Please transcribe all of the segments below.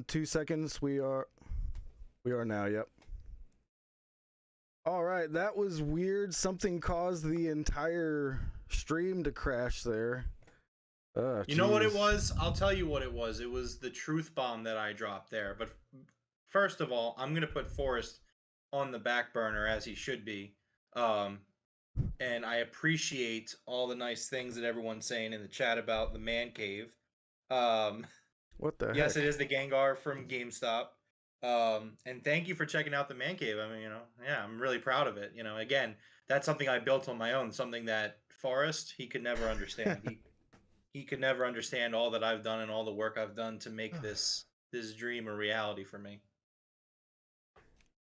2 seconds. We are now. Yep. All right, that was weird. Something caused the entire stream to crash there. You know what it was? I'll tell you what it was. It was the truth bomb that I dropped there. But first of all, I'm going to put Forrest on the back burner as he should be. And I appreciate all the nice things that everyone's saying in the chat about the man cave. What the Yes, heck? it is the Gengar from GameStop. And thank you for checking out the man cave. I mean, yeah, I'm really proud of it. Again, that's something I built on my own, something that Forrest, he could never understand. He could never understand all that I've done and all the work I've done to make this dream a reality for me.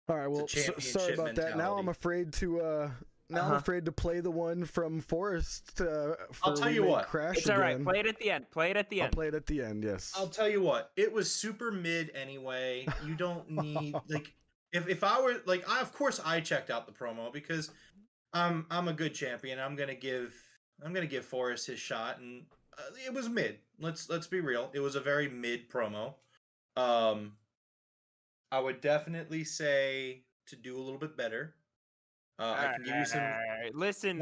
All right, well, sorry about that. Now I'm afraid to I'm afraid to play the one from Forrest. I'll tell you what. Crash it's all right. Play it at the end. Play it at the end. I'll play it at the end. Yes. I'll tell you what. It was super mid anyway. You don't need like if I were like of course I checked out the promo because I'm a good champion. I'm gonna give Forrest his shot, and it was mid. Let's be real. It was a very mid promo. I would definitely say to do a little bit better. I can give you some. Listen,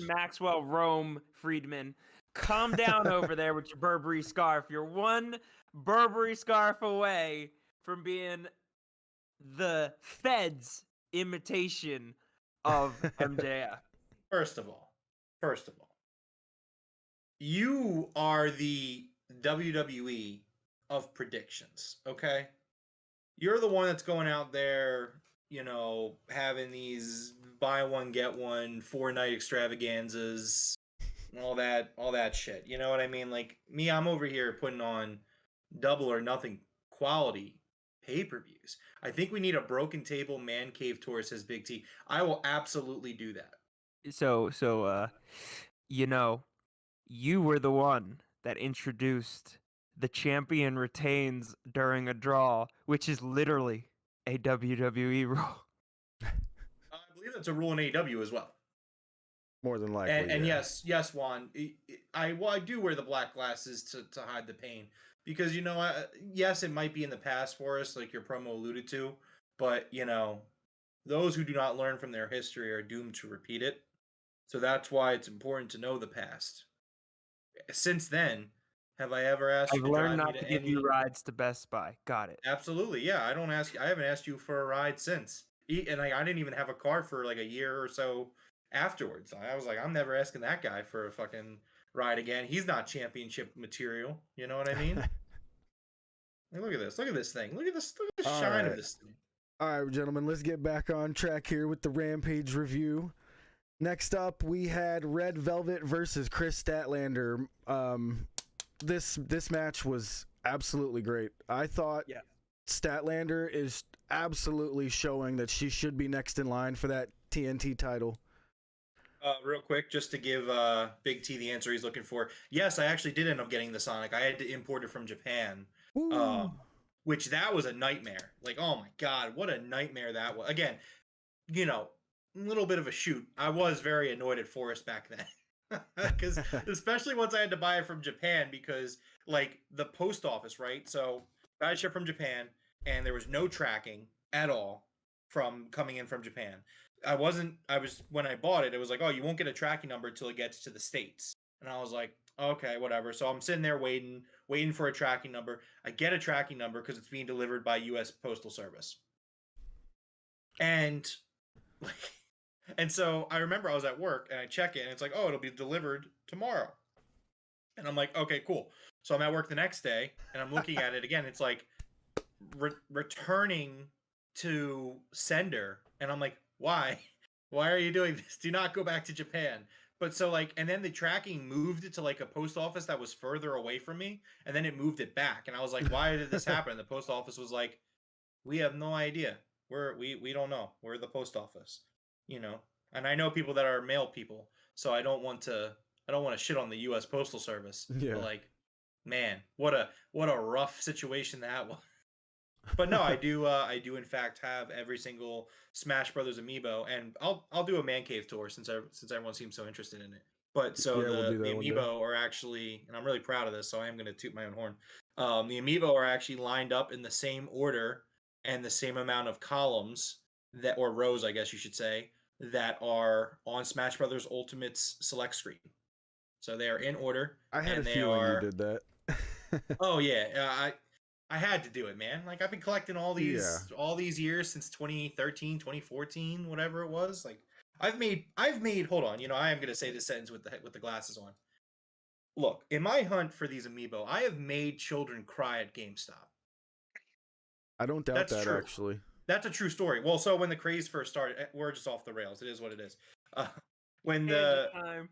Maxwell, Rome, Friedman, calm down over there with your Burberry scarf. You're one Burberry scarf away from being the Fed's imitation of MJF. First of all, you are the WWE of predictions, okay? You're the one that's going out there, having these buy one get one 4-night extravaganzas, all that shit. You know what I mean? Like me, I'm over here putting on double or nothing quality pay-per-views. I think we need a broken table man cave tour, says Big T. I will absolutely do that. So you were the one that introduced the champion retains during a draw, which is literally a WWE rule. I believe that's a rule in AEW as well. More than likely. And yes, Juan, I do wear the black glasses to hide the pain because yes, it might be in the past for us, like your promo alluded to, but those who do not learn from their history are doomed to repeat it. So that's why it's important to know the past. Since then, have I ever asked you to drive me to give you rides to Best Buy? Got it. Absolutely, yeah. I haven't asked you for a ride since, and I didn't even have a car for like a year or so afterwards. I was like, I'm never asking that guy for a fucking ride again. He's not championship material. You know what I mean? Look at this thing. Look at the shine of this thing. All right, gentlemen, let's get back on track here with the Rampage review. Next up, we had Red Velvet versus KRIS Statlander. This match was absolutely great. I thought Statlander is absolutely showing that she should be next in line for that TNT title. Real quick, just to give Big T the answer he's looking for. Yes, I actually did end up getting the Sonic. I had to import it from Japan, which that was a nightmare. Like, oh my god, what a nightmare that was. Again, a little bit of a shoot. I was very annoyed at Forrest back then. Because especially once I had to buy it from Japan because like the post office, right? So I shipped from Japan and there was no tracking at all from coming in from Japan. When I bought it, it was like, oh, you won't get a tracking number until it gets to the States. And I was like, okay, whatever. So I'm sitting there waiting for a tracking number. I get a tracking number because it's being delivered by U.S. Postal Service. And so I remember I was at work and I check it and it's like, oh, it'll be delivered tomorrow. And I'm like, okay, cool. So I'm at work the next day and I'm looking at it again. It's like returning to sender. And I'm like, why? Why are you doing this? Do not go back to Japan. But so and then the tracking moved it to like a post office that was further away from me. And then it moved it back. And I was like, why did this happen? And the post office was like, we have no idea. We don't know. We're the post office. And I know people that are mail people, so I don't want to shit on the U.S. Postal Service. Yeah. But man, what a rough situation that was. But no, I do in fact have every single Smash Brothers amiibo, and I'll do a man cave tour since everyone seems so interested in it. But so the amiibo are actually, and I'm really proud of this, so I am going to toot my own horn. The amiibo are actually lined up in the same order and the same amount of columns or rows, I guess you should say, that are on Smash Brothers Ultimate's select screen. So they are in order. I had and a they feeling are... you did that. Oh yeah, I had to do it, man. Like I've been collecting all these years since 2013, 2014, whatever it was. Like I've made hold on, I am going to say this sentence with the glasses on. Look, in my hunt for these amiibo, I have made children cry at GameStop. I don't doubt That's that true. actually. That's a true story. Well, so when the craze first started, we're just off the rails. It is what it is. When the time.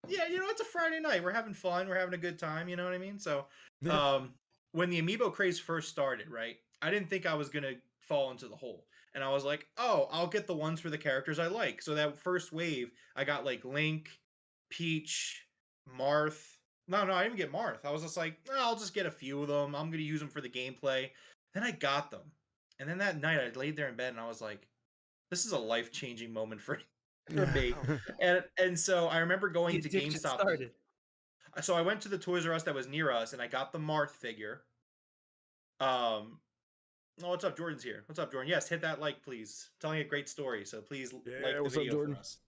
Yeah, it's a Friday night. We're having fun. We're having a good time. You know what I mean? So, when the amiibo craze first started, right? I didn't think I was gonna fall into the hole, and I was like, "Oh, I'll get the ones for the characters I like." So that first wave, I got like Link, Peach, Marth. No, I didn't get Marth. I was just like, I'll just get a few of them. I'm gonna use them for the gameplay. Then I got them, and then that night I laid there in bed and I was like, "This is a life-changing moment for me." And so I remember going to GameStop. Started. So I went to the Toys R Us that was near us, and I got the Marth figure. Oh, what's up? Jordan's here. What's up, Jordan? Yes, hit that like, please. Telling a great story, so please like the what's video up, Jordan? for us.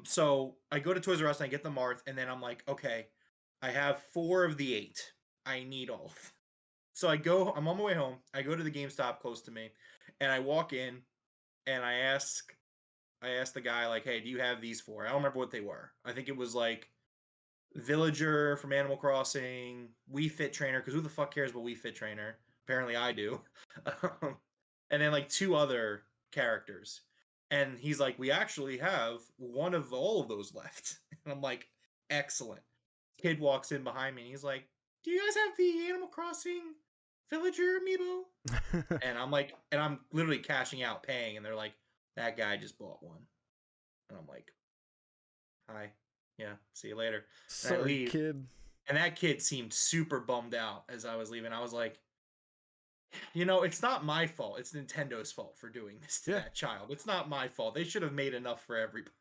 So I go to Toys R Us and I get the Marth, and then I'm like, okay, I have 4 of the 8. I need all of them. So I'm on my way home. I go to the GameStop close to me, and I walk in, and I asked the guy, like, hey, do you have these 4? I don't remember what they were. I think it was like Villager from Animal Crossing, Wii Fit Trainer, because who the fuck cares about Wii Fit Trainer? Apparently I do. And then like 2 other characters. And he's like, we actually have one of all of those left. And I'm like, excellent. Kid walks in behind me and he's like, do you guys have the Animal Crossing Villager amiibo? And I'm like, and I'm literally cashing out, paying, and they're like, that guy just bought one. And I'm like, hi. Yeah, see you later. And I leave. Kid. And that kid seemed super bummed out as I was leaving. I was like, it's not my fault. It's Nintendo's fault for doing this to that child. It's not my fault. They should have made enough for everybody.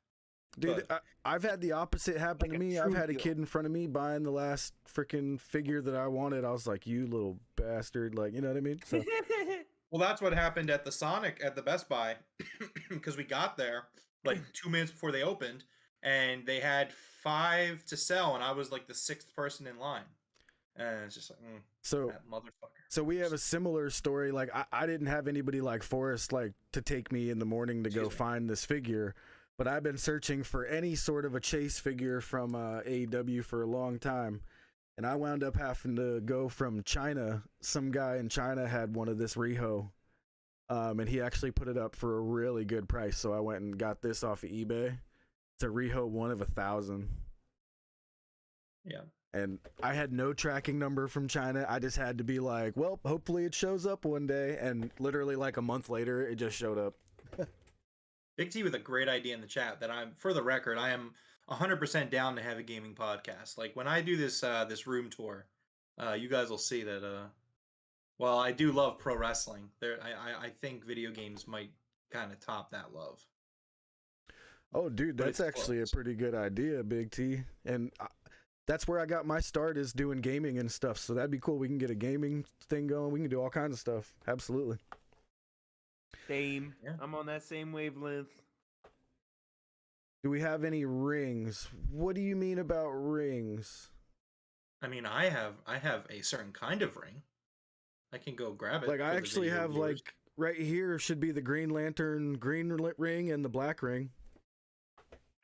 Dude, I've had the opposite happen to me. I've had a kid in front of me buying the last freaking figure that I wanted. I was like, you little bastard. Like, you know what I mean? So. Well, that's what happened at the Best Buy, because we got there like 2 minutes before they opened, and they had 5 to sell, and I was like the 6th person in line. And it's just like, that motherfucker. So we have a similar story. Like I didn't have anybody like Forrest like to take me in the morning to go find this figure, but I've been searching for any sort of a chase figure from AEW for a long time, and I wound up having to go from China. Some guy in China had one of this Riho, and he actually put it up for a really good price. So I went and got this off of eBay. It's a Riho 1 of 1,000. Yeah. And I had no tracking number from China. I just had to be like, well, hopefully it shows up one day. And literally like a month later, it just showed up. Big T with a great idea in the chat that for the record, I am 100% down to have a gaming podcast. Like when I do this room tour, you guys will see that, while I do love pro wrestling, I think video games might kind of top that love. Oh, dude, that's actually a pretty good idea, Big T. And that's where I got my start, is doing gaming and stuff. So that'd be cool. We can get a gaming thing going. We can do all kinds of stuff. Absolutely. Same. Yeah. I'm on that same wavelength. Do we have any rings? What do you mean about rings? I mean, I have a certain kind of ring. I can go grab it. Like I actually have viewers. Like right here should be the Green Lantern green ring and the black ring.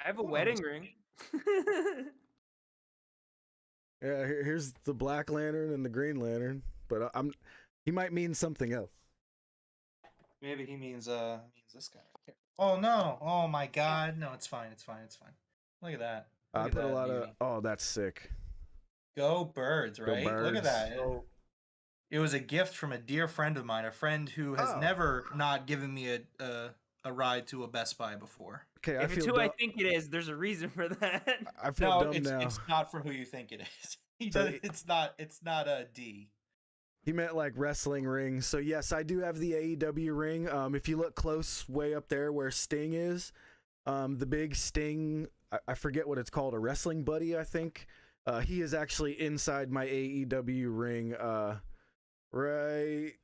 I have a wedding ring. Yeah, here's the Black Lantern and the Green Lantern, but he might mean something else. Maybe he means this guy right here. Oh no! Oh my God! No, it's fine. It's fine. It's fine. Look at that. I put a lot of. Oh, that's sick. Go Birds! Right? Go Birds. Look at that. It was a gift from a dear friend of mine, a friend who has never not given me a ride to a Best Buy before. Okay, if it's who I think it is, there's a reason for that. I feel dumb now. It's not for who you think it is. It's not a D. He meant like wrestling rings. So yes, I do have the AEW ring. If you look close, way up there where Sting is, the big Sting, I forget what it's called, a wrestling buddy, I think. He is actually inside my AEW ring. Right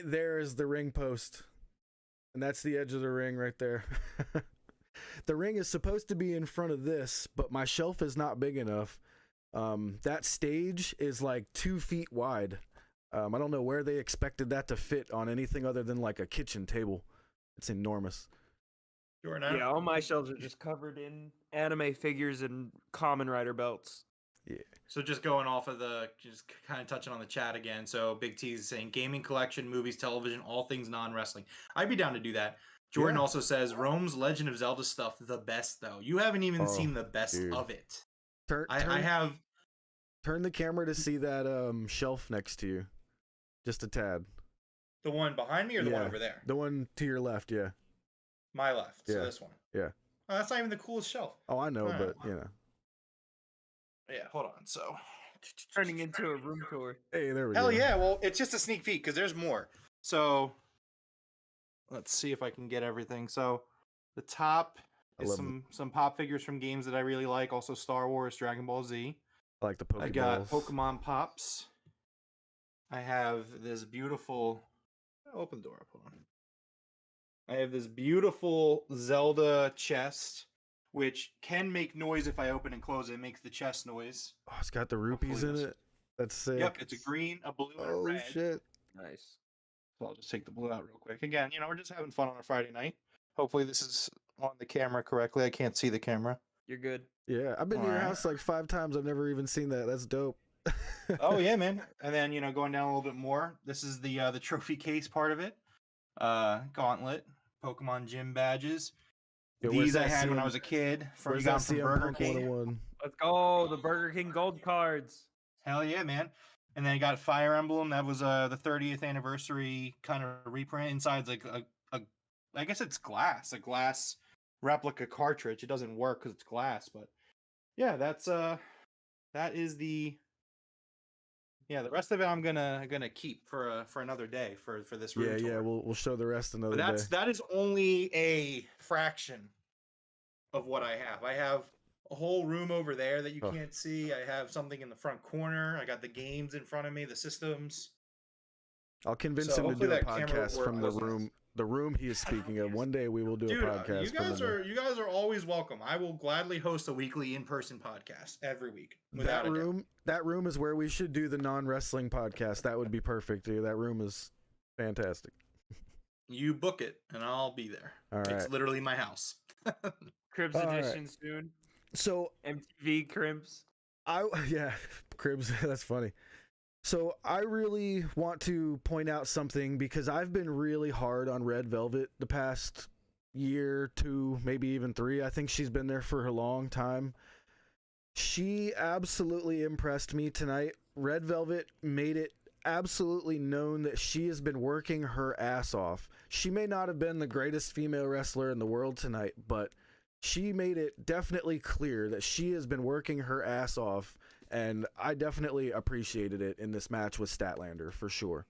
there is the ring post, and that's the edge of the ring right there. The ring is supposed to be in front of this, but my shelf is not big enough. That stage is like 2 feet wide. I don't know where they expected that to fit on anything other than like a kitchen table. It's enormous. Jordan, Yeah, all my shelves are just covered in anime figures and Kamen Rider belts. Yeah. So just going off of just kind of touching on the chat again. So Big T is saying gaming collection, movies, television, all things non-wrestling. I'd be down to do that. Jordan also says Rome's Legend of Zelda stuff, the best though. You haven't even seen the best of it. I have. Turn the camera to see that shelf next to you. Just a tad. The one behind me or the one over there? The one to your left, yeah. My left. So this one. Yeah. Oh, that's not even the coolest shelf. Oh, I know, but you know. Yeah, hold on. So turning into a room tour. Hey, there we go. Hell yeah. Well, it's just a sneak peek because there's more. So let's see if I can get everything. So the top is some pop figures from games that I really like. Also Star Wars, Dragon Ball Z. I like the Pokeballs. I got Pokemon Pops. I have this beautiful... Open the door up, hold on. I have this beautiful Zelda chest, which can make noise if I open and close it. It makes the chest noise. Oh, it's got the rupees in it. That's sick. Yep, it's a green, a blue, and a red. Oh, shit. Nice. So I'll just take the blue out real quick. Again, we're just having fun on a Friday night. Hopefully this is on the camera correctly. I can't see the camera. You're good. Yeah, I've been to your house like 5 times. I've never even seen that. That's dope. Oh yeah, man. And then going down a little bit more. This is the trophy case part of it. Gauntlet, Pokemon gym badges. These I had when I was a kid. From Burger King. Let's go, the Burger King gold cards. Hell yeah, man. And then you got Fire Emblem. That was the 30th anniversary kind of reprint. Inside's like a I guess it's glass, a glass replica cartridge. It doesn't work because it's glass, but yeah, that is the. Yeah, the rest of it I'm gonna keep for another day for this room tour. Yeah, we'll show the rest another day. That is only a fraction of what I have. I have a whole room over there that you can't see. I have something in the front corner. I got the games in front of me, the systems. I'll convince him to do a podcast from the room he is speaking of. One day we will do a podcast. You guys are always welcome. I will gladly host a weekly in-person podcast every week. That room is where we should do the non-wrestling podcast. That would be perfect, dude. That room is fantastic. You book it and I'll be there. All right. It's literally my house. Cribs edition soon. So MTV Cribs. Cribs. That's funny. So I really want to point out something because I've been really hard on Red Velvet the past year, 2, maybe even 3. I think she's been there for a long time. She absolutely impressed me tonight. Red Velvet made it absolutely known that she has been working her ass off. She may not have been the greatest female wrestler in the world tonight, but she made it definitely clear that she has been working her ass off. And I definitely appreciated it in this match with Statlander, for sure.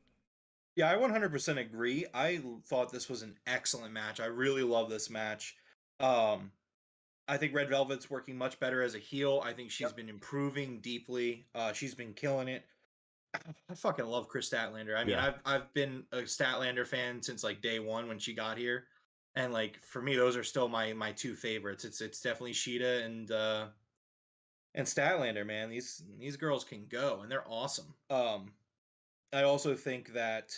Yeah, I 100% agree. I thought this was an excellent match. I really love this match. I think Red Velvet's working much better as a heel. I think she's been improving deeply. She's been killing it. I fucking love KRIS Statlander. I mean, I've been a Statlander fan since like day one when she got here. And like for me, those are still my 2 favorites. It's definitely Sheeta and Statlander, man. These girls can go, and they're awesome. I also think that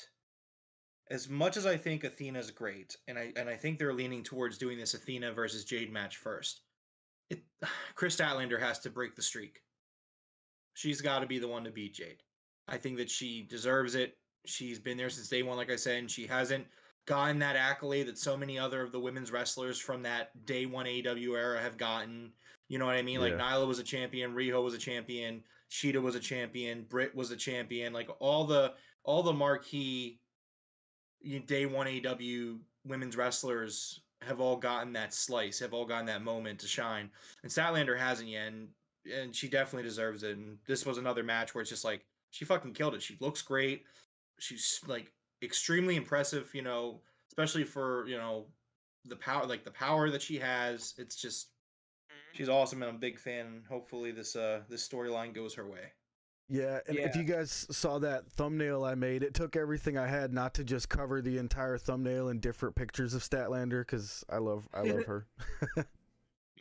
as much as I think Athena's great, and I think they're leaning towards doing this Athena versus Jade match first, KRIS Statlander has to break the streak. She's got to be the one to beat Jade. I think that she deserves it. She's been there since day one, like I said, and she hasn't gotten that accolade that so many other of the women's wrestlers from that day one AEW era have gotten. You know what I mean? Like Nyla was a champion, Riho was a champion, Sheeta was a champion, Britt was a champion. Like all the marquee day one AEW women's wrestlers have all gotten that slice, have all gotten that moment to shine. And Statlander hasn't yet, and she definitely deserves it. And this was another match where it's just like she fucking killed it. She looks great. She's like extremely impressive, especially for the power that she has. It's just She's awesome, and I'm a big fan. Hopefully, this storyline goes her way. Yeah, and if you guys saw that thumbnail I made, it took everything I had not to just cover the entire thumbnail in different pictures of Statlander, because I love her. I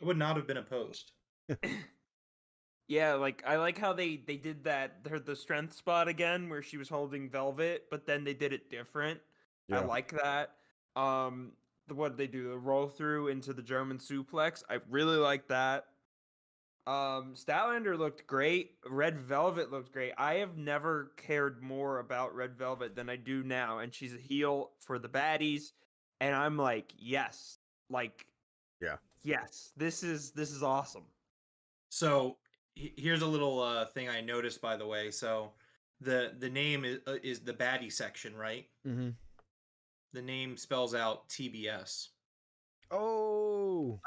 would not have been opposed. Yeah, like I like how they did the strength spot again where she was holding Velvet, but then they did it different. Yeah. I like that. What did they do? The roll through into the German suplex. I really like that. Statlander looked great. Red Velvet looked great. I have never cared more about Red Velvet than I do now, and she's a heel for the baddies, and I'm like, yes, yes, this is awesome. So here's a little thing I noticed, by the way. So the name is the baddie section, right? Mm-hmm. The name spells out TBS. Oh.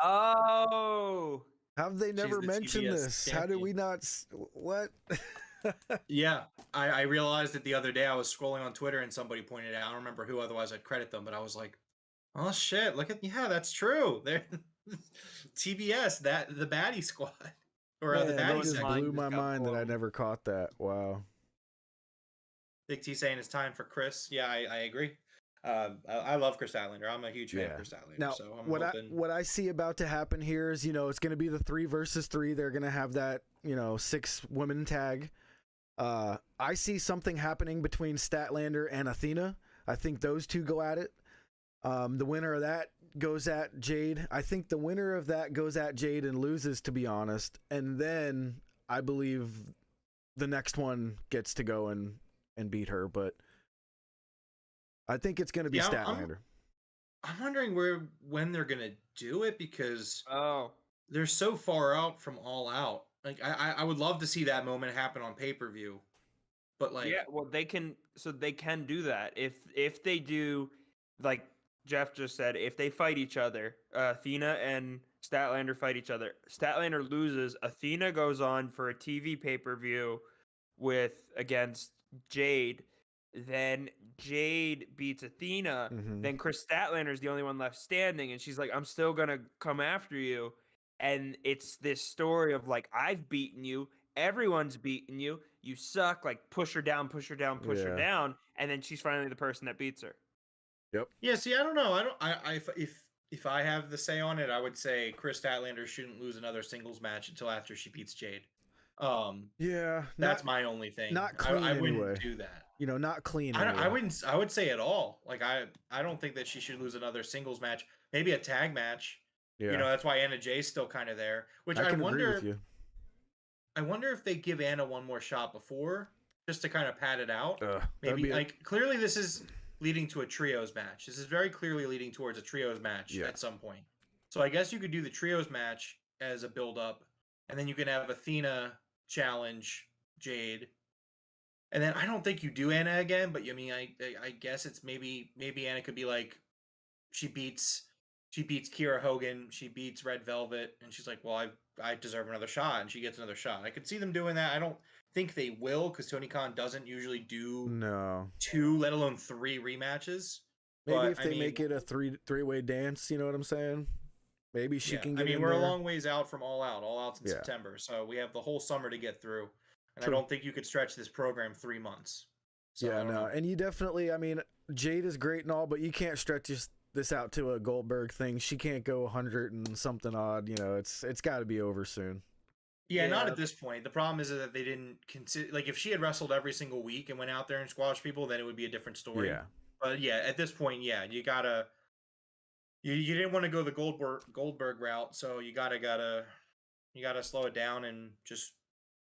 How have they never mentioned TBS this? champion. How did we not? What? Yeah, I realized it the other day. I was scrolling on Twitter and somebody pointed it out. I don't remember who, otherwise I'd credit them. But I was like, oh shit! That's true. They're TBS, that the baddie squad, or Man, the that baddie just section. blew my mind that I never caught that. Wow. Big T saying it's time for KRIS. Yeah, I agree. I love Kris Statlander. I'm a huge fan of Kris Statlander. Now, so I'm what I see about to happen here is, it's going to be the 3 versus 3. They're going to have that, 6 women tag. I see something happening between Statlander and Athena. I think those two go at it. The winner of that goes at Jade. I think the winner of that goes at Jade and loses, to be honest. And then I believe the next one gets to go and beat her, but I think it's going to be Statlander. I'm wondering when they're going to do it, because they're so far out from All Out. Like I would love to see that moment happen on pay-per-view. But they can do that if they do, like Jeff just said, if they fight each other, Athena and Statlander fight each other. Statlander loses. Athena goes on for a TV pay-per-view against Jade. Then Jade beats Athena. Mm-hmm. Then Kris Statlander is the only one left standing, and she's like, "I'm still gonna come after you." And it's this story of like, I've beaten you. Everyone's beaten you. You suck. Like, push her down, push her down, push her down, and then she's finally the person that beats her. Yep. Yeah. See, I don't know. If I have the say on it, I would say Kris Statlander shouldn't lose another singles match until after she beats Jade. That's my only thing. Not clean. I wouldn't do that. Not clean. I would say at all. Like I don't think that she should lose another singles match. Maybe a tag match. Yeah. That's why Anna Jay's still kind of there. Which I wonder. Agree with you. I wonder if they give Anna one more shot before, just to kind of pad it out. Maybe clearly this is leading to a trios match. This is very clearly leading towards a trios match at some point. So I guess you could do the trios match as a build up, and then you can have Athena challenge Jade. And then I don't think you do Anna again, but I guess it's maybe Anna could be like, she beats Kiera Hogan, she beats Red Velvet, and she's like, well, I deserve another shot, and she gets another shot. I could see them doing that. I don't think they will, because Tony Khan doesn't usually do 2, let alone 3 rematches. Maybe if they make it a three-way dance, you know what I'm saying? Maybe she can get in we're there. a long ways out from All Out. All Out's in September, so we have the whole summer to get through. And I don't think you could stretch this program 3 months. So and you definitely, Jade is great and all, but you can't stretch this out to a Goldberg thing. She can't go 100 and something odd. It's got to be over soon. Yeah, not at this point. The problem is that they didn't consider, like, if she had wrestled every single week and went out there and squashed people, then it would be a different story. Yeah. But yeah, at this point, you gotta. You didn't want to go the Goldberg route, so you gotta slow it down and just,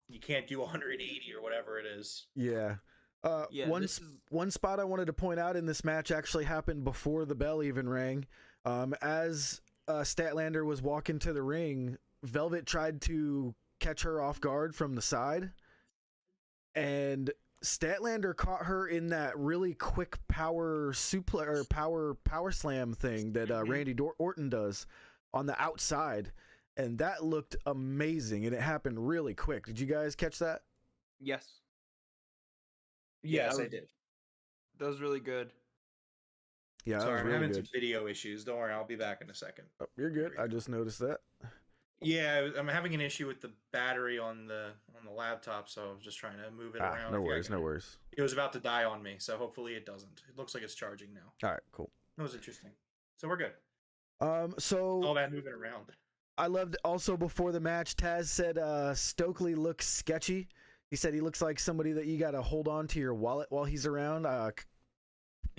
you can't do 180 or whatever it is. Yeah. One spot I wanted to point out in this match actually happened before the bell even rang. As Statlander was walking to the ring, Velvet tried to catch her off guard from the side, and Statlander caught her in that really quick power suplex or power slam thing that Randy Orton does on the outside, and that looked amazing, and it happened really quick. Did you guys catch that? Yes. Yes, I did. That was really good. Yeah, sorry, I'm having some video issues. Don't worry, I'll be back in a second. Oh, you're good. I just noticed that. Yeah, I'm having an issue with the battery on the laptop, so I was just trying to move it around. No worries, no worries. It was about to die on me, so hopefully it doesn't. It looks like it's charging now. All right, cool. That was interesting. So we're good. So all that moving around. I loved also before the match, Taz said Stokely looks sketchy. He said he looks like somebody that you got to hold on to your wallet while he's around.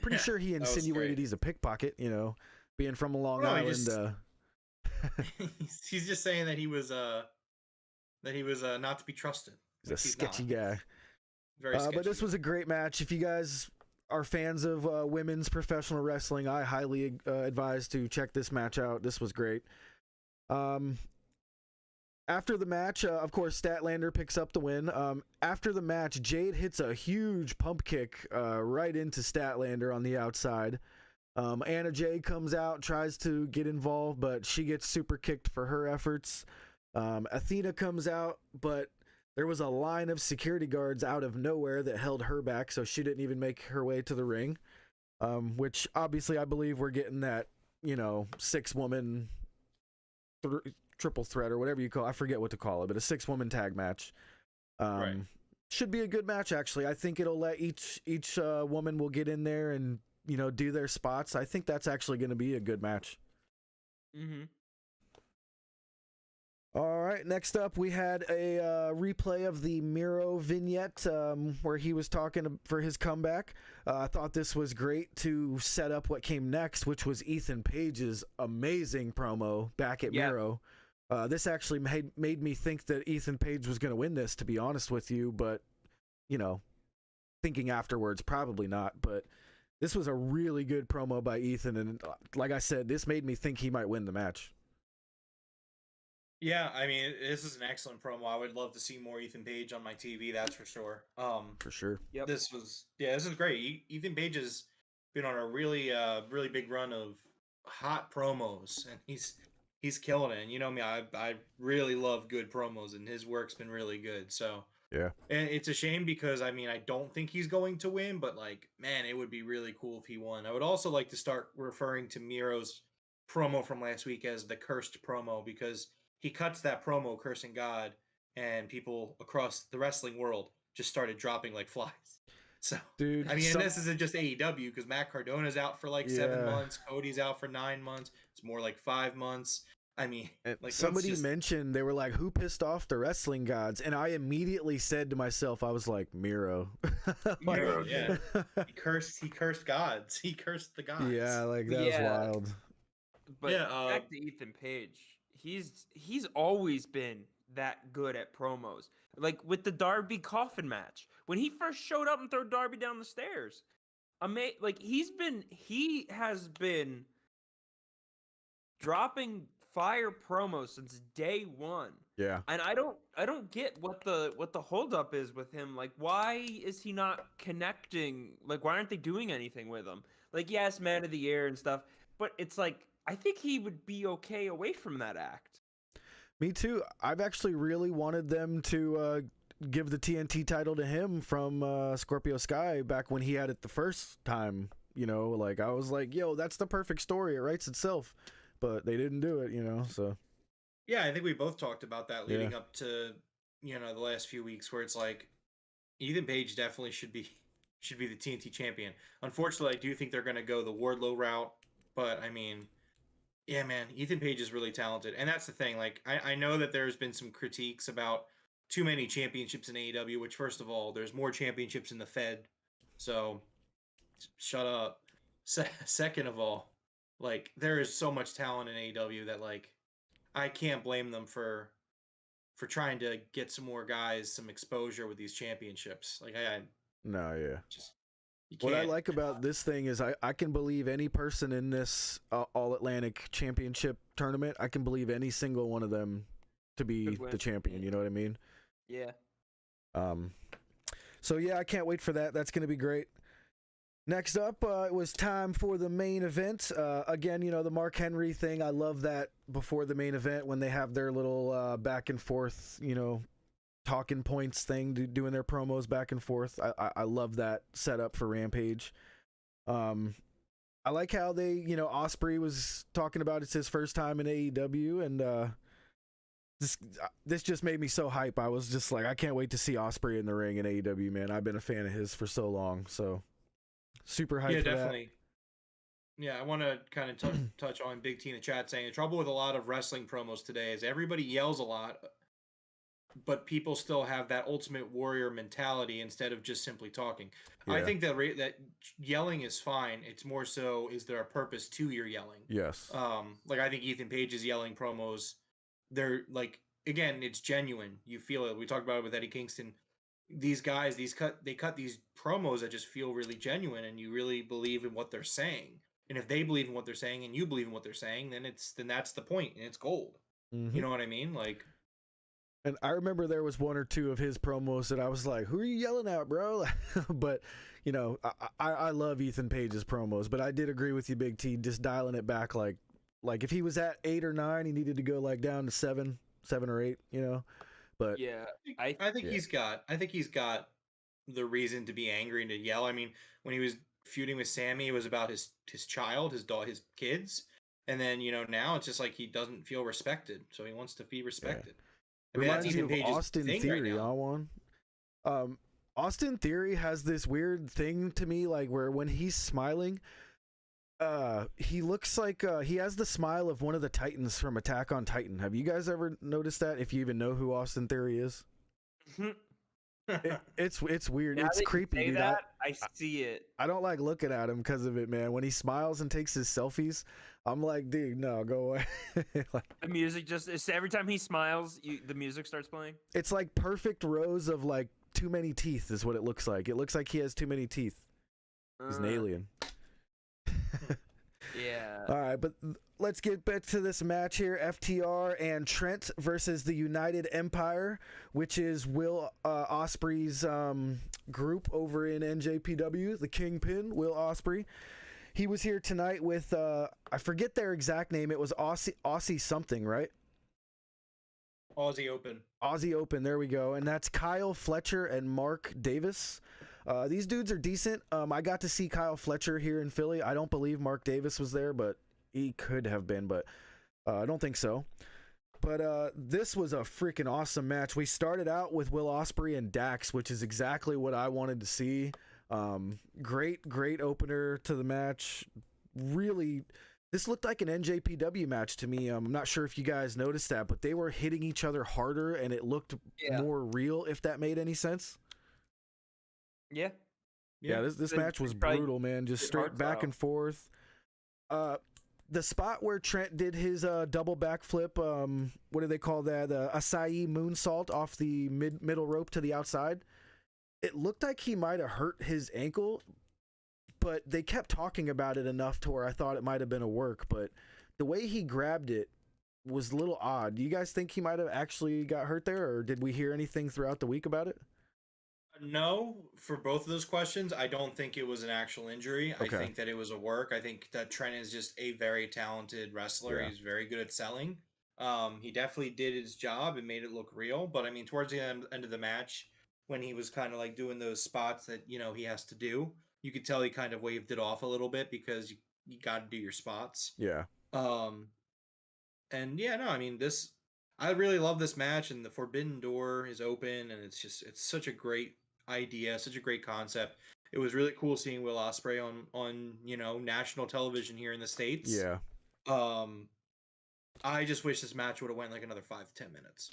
Pretty sure he insinuated he's a pickpocket, you know, being from Long Island. He's just saying that he was not to be trusted. He's a sketchy guy. Very sketchy. But this was a great match. If you guys are fans of women's professional wrestling, I highly advise to check this match out. This was great. After the match, of course, Statlander picks up the win. After the match, Jade hits a huge pump kick right into Statlander on the outside. Anna Jay comes out, tries to get involved, but she gets super kicked for her efforts. Athena comes out, but there was a line of security guards out of nowhere that held her back, so she didn't even make her way to the ring. Which obviously I believe we're getting that, you know, 6-woman triple threat or whatever you call it. I forget what to call it, but a 6-woman tag match. Right. Should be a good match, actually. I think it'll let each woman will get in there and, you know, do their spots. I think that's actually going to be a good match. Mm-hmm. All right, next up we had a replay of the Miro vignette where he was talking for his comeback. I thought this was great to set up what came next, which was Ethan Page's amazing promo back at Miro. This actually made me think that Ethan Page was going to win this, to be honest with you, but, you know, thinking afterwards, probably not. But this was a really good promo by Ethan, and like I said, this made me think he might win the match. Yeah, I mean, this is an excellent promo. I would love to see more Ethan Page on my TV, that's for sure. For sure. Yep. This is great. Ethan Page has been on a really big run of hot promos, and he's killing it. And you know me, I really love good promos, and his work's been really good. So yeah, and it's a shame because I mean I don't think he's going to win, but like man, it would be really cool if he won. I would also like to start referring to Miro's promo from last week as the cursed promo because he cuts that promo cursing God, and people across the wrestling world just started dropping like flies. So, dude, I mean, and this isn't just AEW because Matt Cardona's out for like 7 months, Cody's out for 9 months. It's more like 5 months. I mean, like somebody mentioned, they were like, "Who pissed off the wrestling gods?" And I immediately said to myself, "I was like, Miro." Miro, yeah. He cursed gods. He cursed the gods. Yeah, like that was wild. But back to Ethan Page. He's always been that good at promos. Like with the Darby Coffin match, when he first showed up and threw Darby down the stairs, like he has been dropping fire promos since day one. Yeah, and I don't get what the holdup is with him. Like, why is he not connecting? Like, why aren't they doing anything with him? Like, yes, Man of the Year and stuff, but it's like, I think he would be okay away from that act. Me too. I've actually really wanted them to give the TNT title to him from Scorpio Sky back when he had it the first time. You know, like I was like, yo, that's the perfect story. It writes itself. But they didn't do it, you know, so. Yeah, I think we both talked about that leading up to, you know, the last few weeks where it's like Ethan Page definitely should be the TNT champion. Unfortunately, I do think they're going to go the Wardlow route. But, I mean, yeah, man, Ethan Page is really talented. And that's the thing. Like, I know that there's been some critiques about too many championships in AEW, which, first of all, there's more championships in the Fed. So, shut up. Second of all, like, there is so much talent in AEW that, like, I can't blame them for trying to get some more guys some exposure with these championships. Like, What I like about this thing is I can believe any person in this All-Atlantic Championship tournament. I can believe any single one of them to be the champion. You know what I mean? Yeah. So, yeah, I can't wait for that. That's going to be great. Next up, it was time for the main event. Again, you know, the Mark Henry thing. I love that before the main event when they have their little back and forth, you know, talking points thing, doing their promos back and forth. I love that setup for Rampage. I like how they, you know, Osprey was talking about it's his first time in AEW, and this just made me so hype. I was just like, I can't wait to see Osprey in the ring in AEW, man. I've been a fan of his for so long, so super hyped. Yeah, for definitely. Yeah, I want to kind of touch on Big T in the chat saying the trouble with a lot of wrestling promos today is everybody yells a lot, but people still have that Ultimate Warrior mentality instead of just simply talking. Yeah. I think that that yelling is fine. It's more so, is there a purpose to your yelling? Yes. Like I think Ethan Page's yelling promos, they're like, again, it's genuine. You feel it. We talked about it with Eddie Kingston. These guys, they cut these promos that just feel really genuine, and you really believe in what they're saying. And if they believe in what they're saying and you believe in what they're saying, then that's the point, and it's gold. Mm-hmm. You know what I mean? Like, and I remember there was one or two of his promos that I was like, "Who are you yelling at, bro?" But you know, I love Ethan Page's promos, but I did agree with you, Big T, just dialing it back. Like if he was at 8 or 9, he needed to go like down to 7 or 8. You know, but yeah, I think he's got the reason to be angry and to yell. I mean, when he was feuding with Sammy, it was about his child, his dog, his kids, and then now it's just like he doesn't feel respected, so he wants to be respected. Yeah. Reminds you of Austin Theory, Alwan. Austin Theory has this weird thing to me, like where when he's smiling, he looks like he has the smile of one of the Titans from Attack on Titan. Have you guys ever noticed that? If you even know who Austin Theory is. It's weird. Now it's creepy. Dude. I see it. I don't like looking at him because of it, man. When he smiles and takes his selfies, I'm like, dude, no, go away. Like, the music it's every time he smiles, the music starts playing. It's like perfect rows of like too many teeth is what it looks like. It looks like he has too many teeth. He's an alien. Yeah. All right, but let's get back to this match here. FTR and Trent versus the United Empire, which is Will Osprey's group over in NJPW, the Kingpin, Will Osprey. He was here tonight with, I forget their exact name. It was Aussie something, right? Aussie Open, there we go. And that's Kyle Fletcher and Mark Davis. These dudes are decent. I got to see Kyle Fletcher here in Philly. I don't believe Mark Davis was there, but he could have been, but I don't think so. But this was a freaking awesome match. We started out with Will Osprey and Dax, which is exactly what I wanted to see. Great opener to the match. Really, this looked like an NJPW match to me. I'm not sure if you guys noticed that, but they were hitting each other harder, and it looked more real, if that made any sense. Yeah. This match was brutal, man. Just straight back and forth. The spot where Trent did his double backflip, what do they call that? Acai moonsault off the middle rope to the outside. It looked like he might have hurt his ankle, but they kept talking about it enough to where I thought it might have been a work. But the way he grabbed it was a little odd. Do you guys think he might have actually got hurt there, or did we hear anything throughout the week about it? No, for both of those questions, I don't think it was an actual injury. Okay. I think that it was a work. I think that Trent is just a very talented wrestler. Yeah. He's very good at selling. He definitely did his job and made it look real. But I mean, towards the end of the match, when he was kind of like doing those spots that, he has to do, you could tell he kind of waved it off a little bit because you got to do your spots. Yeah. And yeah, no, I mean, I really love this match, and the Forbidden Door is open, and it's such a great idea, such a great concept. It was really cool seeing Will Osprey on national television here in the States. Yeah. I just wish this match would have went like another 5 to 10 minutes.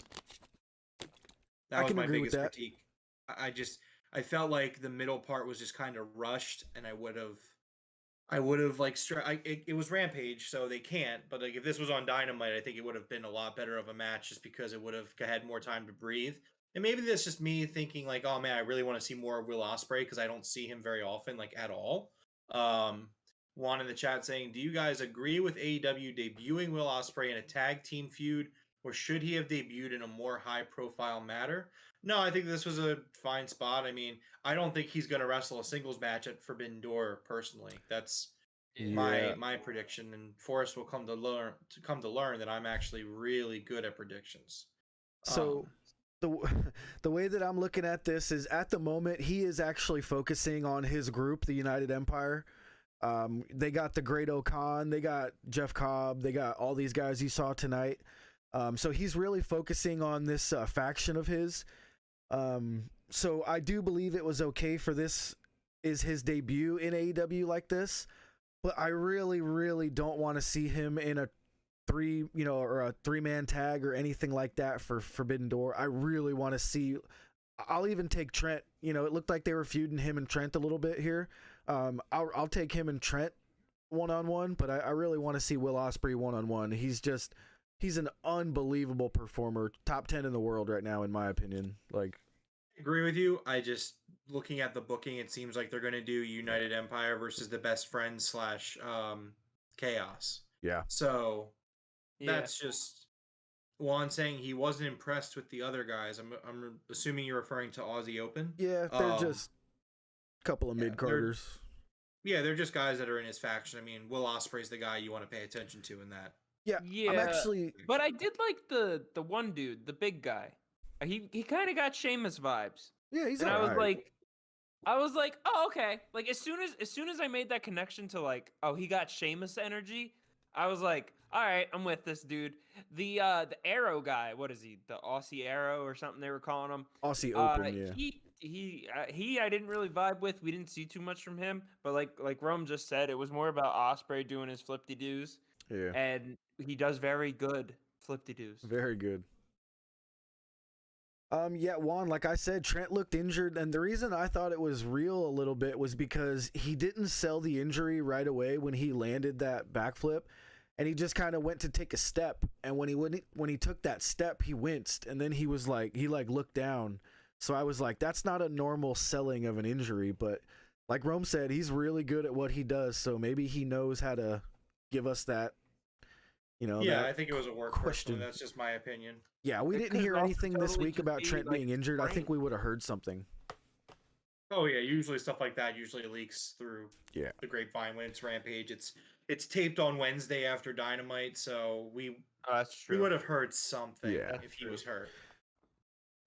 That was my biggest critique. I felt like the middle part was just kind of rushed, and I would have like it was Rampage, so they can't. But like if this was on Dynamite, I think it would have been a lot better of a match, just because it would have had more time to breathe. And maybe that's just me thinking like, oh man, I really want to see more of Will Osprey because I don't see him very often, like at all. Juan in the chat saying, do you guys agree with AEW debuting Will Osprey in a tag team feud, or should he have debuted in a more high-profile matter? No, I think this was a fine spot. I mean, I don't think he's going to wrestle a singles match at Forbidden Door personally. That's my prediction, and Forrest will come to learn that I'm actually really good at predictions. So the way that I'm looking at this is, at the moment, he is actually focusing on his group, the United Empire. They got the Great O'Khan, they got Jeff Cobb, they got all these guys you saw tonight. So he's really focusing on this faction of his. So I do believe it was okay for this is his debut in AEW like this, but I really, really don't want to see him in a three-man tag or anything like that for Forbidden Door. I really want to see. I'll even take Trent. It looked like they were feuding him and Trent a little bit here. I'll take him and Trent one-on-one, but I really want to see Will Ospreay one-on-one. He's an unbelievable performer, top 10 in the world right now, in my opinion. Like, agree with you. I just looking at the booking, it seems like they're going to do United Empire versus the Best Friends / Chaos. Yeah. So that's just. Well, I'm saying he wasn't impressed with the other guys. I'm assuming you're referring to Aussie Open. Yeah, they're just a couple of mid-carders. They're just guys that are in his faction. I mean, Will Ospreay's the guy you want to pay attention to in that. Yeah. I'm actually. But I did like the one dude, the big guy. He kind of got Sheamus vibes. Yeah, he's. And right. I was like, oh, okay. Like as soon as I made that connection to like, oh, he got Sheamus energy, I was like, all right, I'm with this dude. The Arrow guy, what is he? The Aussie Arrow or something they were calling him. Aussie Open, yeah. He I didn't really vibe with. We didn't see too much from him, but like Rome just said, it was more about Osprey doing his flip-de-doos. Yeah. And he does very good flip-de-doos. Very good. Juan, like I said, Trent looked injured, and the reason I thought it was real a little bit was because he didn't sell the injury right away when he landed that backflip, and he just kind of went to take a step, and when he took that step, he winced, and then he looked down. So I was like, that's not a normal selling of an injury, but like Rome said, he's really good at what he does, so maybe he knows how to give us that. I think it was a work question. That's just my opinion. Yeah, we didn't hear anything this week about Trent being injured. I think we would have heard something. Oh yeah, usually stuff like that usually leaks through the grapevine when it's Rampage. It's taped on Wednesday after Dynamite, so that's true. We would have heard something if he was hurt.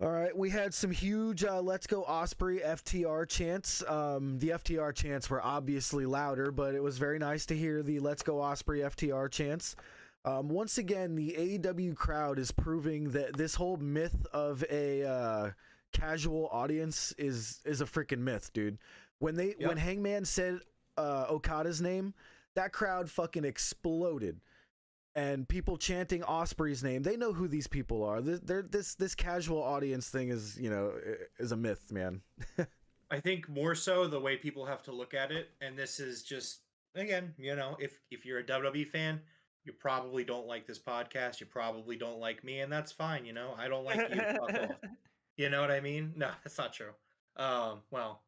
All right, we had some huge Let's Go Osprey FTR chants. The FTR chants were obviously louder, but it was very nice to hear the Let's Go Osprey FTR chants. Once again, the AEW crowd is proving that this whole myth of a casual audience is a freaking myth, dude. When Hangman said Okada's name, that crowd fucking exploded. And people chanting Osprey's name, they know who these people are. This casual audience thing is a myth, man. I think more so the way people have to look at it, and this is just, again, if you're a WWE fan, you probably don't like this podcast. You probably don't like me, and that's fine. I don't like you. Fuck off. You know what I mean? No, that's not true. Well,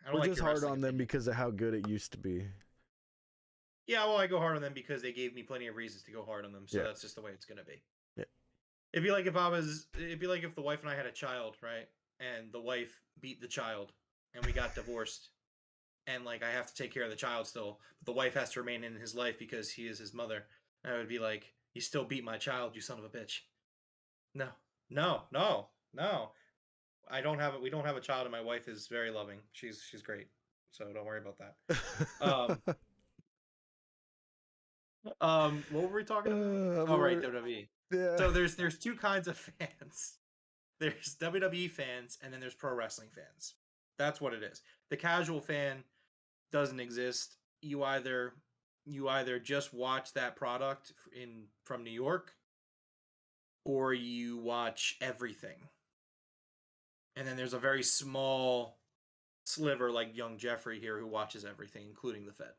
I don't We're just hard on them because of how good it used to be. Yeah, well, I go hard on them because they gave me plenty of reasons to go hard on them. So that's just the way it's gonna be. Yeah. It'd be like if the wife and I had a child, right? And the wife beat the child, and we got divorced. And like I have to take care of the child still, but the wife has to remain in his life because he is his mother. And I would be like, "You still beat my child, you son of a bitch." No. We don't have a child, and my wife is very loving. She's great, so don't worry about that. What were we talking about? Right, WWE. Yeah. So there's two kinds of fans. There's WWE fans, and then there's pro wrestling fans. That's what it is. The casual fan doesn't exist. You either just watch that product from New York, or you watch everything. And then there's a very small sliver like young Jeffrey here who watches everything, including the Fed.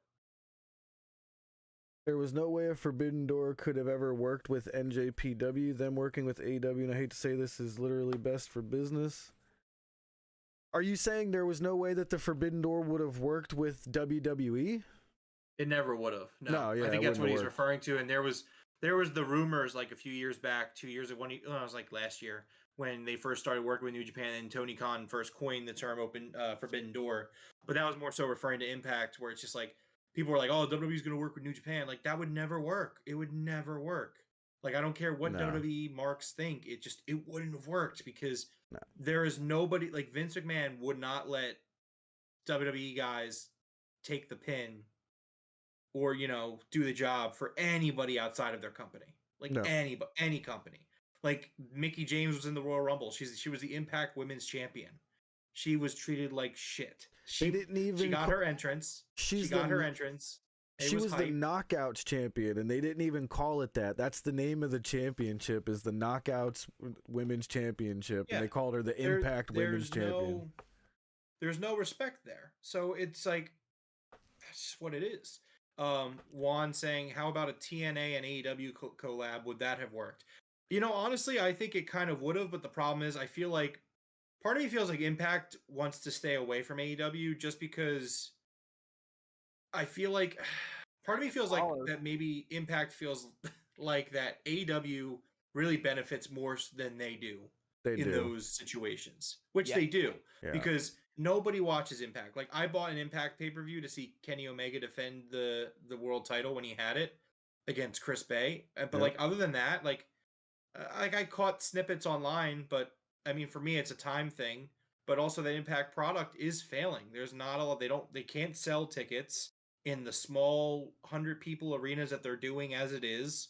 There was no way a Forbidden Door could have ever worked with NJPW. Them working with AEW, and I hate to say this, is literally best for business. Are you saying there was no way that the Forbidden Door would have worked with WWE? It never would have. No, yeah, I think that's what he's referring to. And there was the rumors like a few years back, 2 years ago, it was like last year when they first started working with New Japan and Tony Khan first coined the term Forbidden Door. But that was more so referring to Impact, where it's just like people were like, "Oh, WWE's going to work with New Japan." Like that would never work. It would never work. Like I don't care what WWE marks think, it wouldn't have worked because there is nobody like Vince McMahon would not let WWE guys take the pin or do the job for anybody outside of their company. like No. any company. Like Mickie James was in the Royal Rumble. She was the Impact Women's Champion. She was treated like shit. They didn't even. She got her entrance. She was the Knockouts champion, and they didn't even call it that. That's the name of the championship, is the Knockouts Women's Championship, and they called her the Impact Women's Champion. There's no respect there. So it's like, that's just what it is. Juan saying, how about a TNA and AEW collab? Would that have worked? You know, honestly, I think it kind of would have, but the problem is I feel like part of me feels like Impact wants to stay away from AEW just because I feel like part of me feels like that maybe Impact feels like that AEW really benefits more than they do those situations, which they do, because nobody watches Impact. Like, I bought an Impact pay-per-view to see Kenny Omega defend the world title when he had it against Chris Bay. But like, other than that, like I caught snippets online, but I mean, for me, it's a time thing. But also, the Impact product is failing. There's not a lot. They can't sell tickets in the small 100 people arenas that they're doing as it is.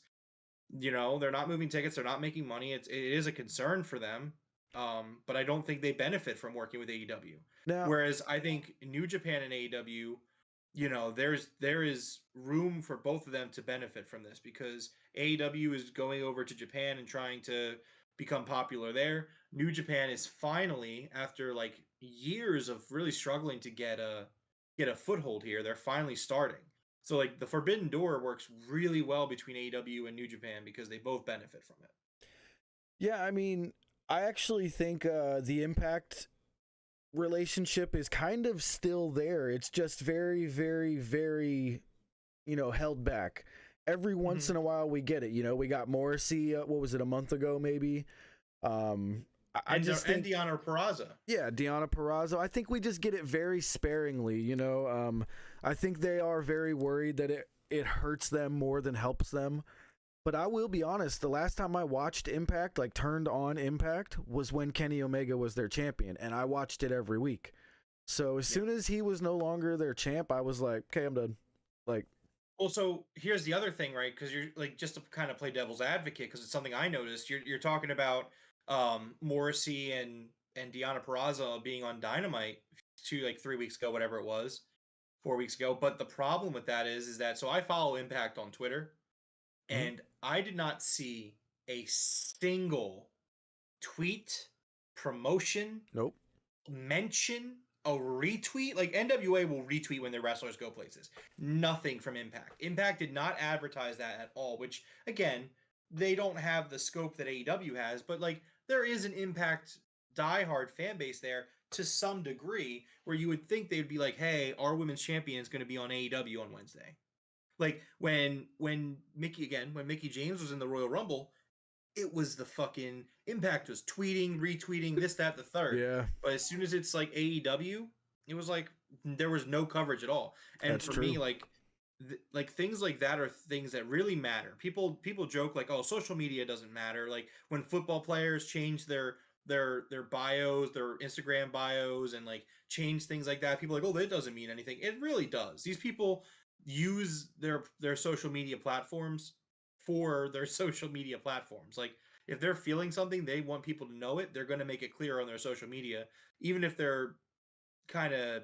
You know, they're not moving tickets. They're not making money. It is a concern for them. But I don't think they benefit from working with AEW. Now, whereas I think New Japan and AEW, you know, there is room for both of them to benefit from this, because AEW is going over to Japan and trying to become popular there. New Japan is finally, after like years of really struggling to get a foothold here, they're finally starting. So like the Forbidden Door works really well between AEW and New Japan because they both benefit from it. Yeah, I mean, I actually think the Impact relationship is kind of still there. It's just very, very, very, held back. Every once in a while we get it. We got Morrissey, what was it, a month ago maybe? And Deonna Purrazzo. Yeah, Deonna Purrazzo. I think we just get it very sparingly, I think they are very worried that it hurts them more than helps them. But I will be honest, the last time I watched Impact, like turned on Impact, was when Kenny Omega was their champion, and I watched it every week. So as soon as he was no longer their champ, I was like, okay, I'm done. Like, well, so here's the other thing, right? Because you're like, just to kind of play devil's advocate, because it's something I noticed. You're talking about Morrissey and Deonna Purrazzo being on Dynamite 3 weeks ago, whatever it was, 4 weeks ago. But the problem with that is that, so I follow Impact on Twitter, and I did not see a single tweet, promotion, mention, a retweet. Like, NWA will retweet when their wrestlers go places. Nothing from Impact. Impact did not advertise that at all, which, again, they don't have the scope that AEW has, but like, there is an Impact diehard fan base there to some degree, where you would think they would be like, hey, our women's champion is going to be on AEW on Wednesday. Like, when Mickie James was in the Royal Rumble, it was the fucking Impact was tweeting, retweeting, this, that, the third. Yeah. But as soon as it's like AEW, it was like there was no coverage at all. And that's for me, like things like that are things that really matter. People joke like, oh, social media doesn't matter. Like, when football players change their bios, their Instagram bios, and like change things like that, people are like, oh, that doesn't mean anything. It really does. These people use their social media platforms for their social media platforms. Like, if they're feeling something, they want people to know it, they're going to make it clear on their social media, even if they're kind of,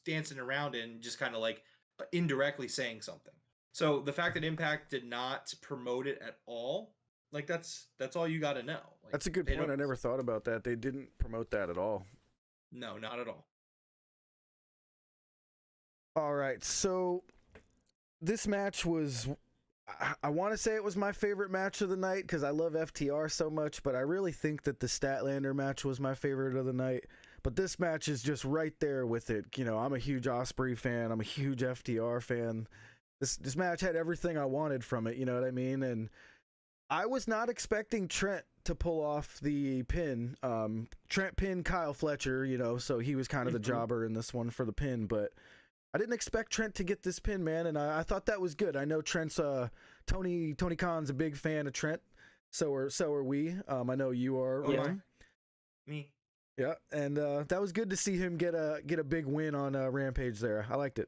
dancing around and just kind of like indirectly saying something. So the fact that Impact did not promote it at all, like, that's all you got to know. Like, that's a good point. I never thought about that. They didn't promote that at all. No, not at all. All right, so this match was, I want to say it was my favorite match of the night because I love FTR so much, but I really think that the Statlander match was my favorite of the night. But this match is just right there with it. I'm a huge Osprey fan. I'm a huge FTR fan. This match had everything I wanted from it, you know what I mean? And I was not expecting Trent to pull off the pin. Trent pinned Kyle Fletcher, so he was kind of the jobber in this one for the pin, but I didn't expect Trent to get this pin, man, and I thought that was good. I know Trent's Tony Khan's a big fan of Trent, so are we. I know you are. Oh, yeah. Me. Yeah, and that was good to see him get a big win on Rampage there. I liked it.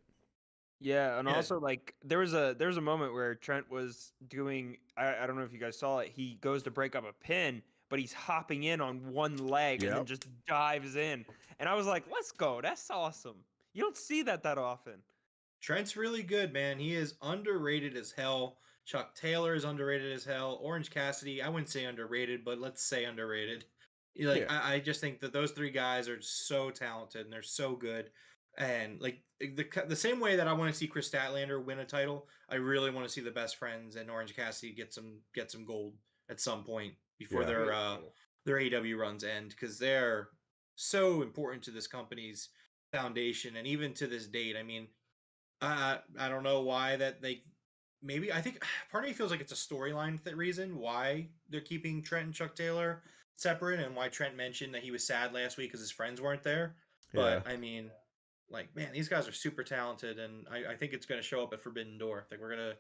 Yeah, and Yeah. also like there was a moment where Trent was doing I don't know if you guys saw it. He goes to break up a pin, but he's hopping in on one leg and then Yep. just dives in. And I was like, "Let's go. That's awesome." You don't see that often. Trent's really good, man. He is underrated as hell. Chuck Taylor is underrated as hell. Orange Cassidy, I wouldn't say underrated, but let's say underrated. Like Yeah. I just think that those three guys are so talented and they're so good. And like the same way that I want to see KRIS Statlander win a title, I really want to see the Best Friends and Orange Cassidy get some gold at some point before Yeah. their AEW runs end, because they're so important to this company's foundation and even to this date. I mean, I don't know why that they maybe I think part of me feels like it's a storyline reason why they're keeping Trent and Chuck Taylor separate, and why Trent mentioned that he was sad last week because his friends weren't there. Yeah. But I mean, like, man, these guys are super talented, and I think it's going to show up at Forbidden Door. Like we're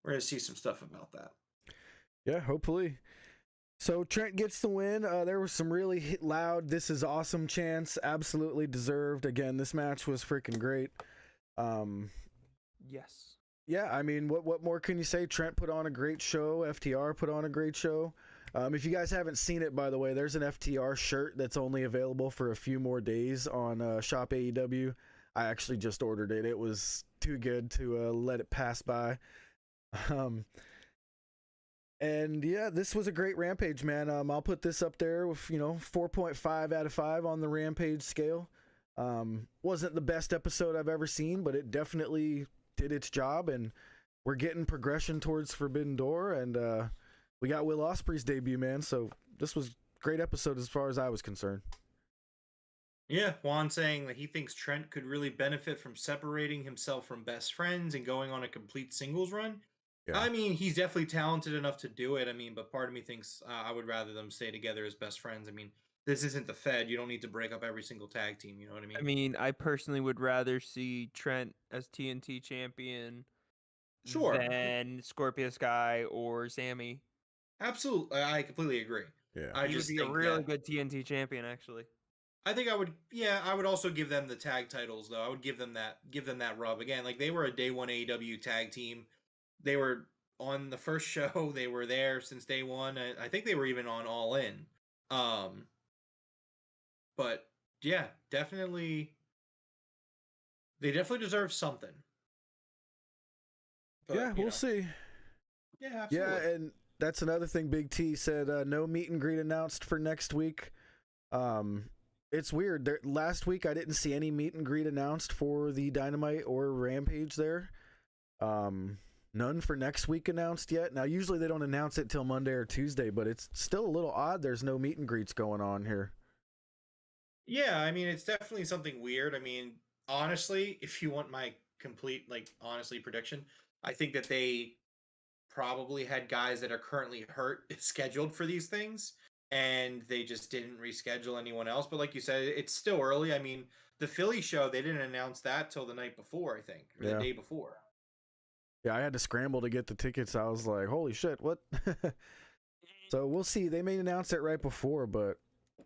gonna see some stuff about that. Yeah, hopefully. So Trent gets the win. There was some really loud "This is awesome" chants, absolutely deserved. Again, this match was freaking great. Yes. Yeah, I mean, what more can you say? Trent put on a great show. FTR put on a great show. If you guys haven't seen it, by the way, there's an FTR shirt that's only available for a few more days on Shop AEW. I actually just ordered it. It was too good to let it pass by. And yeah, this was a great Rampage, man. I'll put this up there with 4.5 out of 5 on the Rampage scale. Wasn't the best episode I've ever seen, but it definitely did its job, and we're getting progression towards Forbidden Door, and we got Will Ospreay's debut, man. So this was a great episode as far as I was concerned. Yeah, Juan saying that he thinks Trent could really benefit from separating himself from Best Friends and going on a complete singles run. Yeah. I mean, he's definitely talented enough to do it. I mean, but part of me thinks I would rather them stay together as best friends. I mean, this isn't the Fed. You don't need to break up every single tag team. You know what I mean? I mean, I personally would rather see Trent as TNT champion Sure. than Scorpio Sky or Sammy. Absolutely. I completely agree. Yeah. I He would just be a think really that good TNT champion, actually. I think I would. Yeah, I would also give them the tag titles though. I would give them that rub again. Like, they were a day one AEW tag team. They were on the first show. They were there since day one. I think they were even on All In. But yeah, definitely, they definitely deserve something. But, Yeah, we'll see. Yeah, absolutely. Yeah, and that's another thing Big T said, no meet and greet announced for next week. It's weird. Last week I didn't see any meet and greet announced for the Dynamite or Rampage there. None for next week announced yet. Now, usually they don't announce it till Monday or Tuesday, but it's still a little odd there's no meet and greets going on here. Yeah, I mean, it's definitely something weird. I mean, honestly, if you want my complete, honestly, prediction, I think that they probably had guys that are currently hurt scheduled for these things, and they just didn't reschedule anyone else. But like you said, it's still early. I mean, the Philly show, they didn't announce that till the night before, I think, or the day before. Yeah, I had to scramble to get the tickets. I was like, holy shit, what? So we'll see. They may announce it right before, but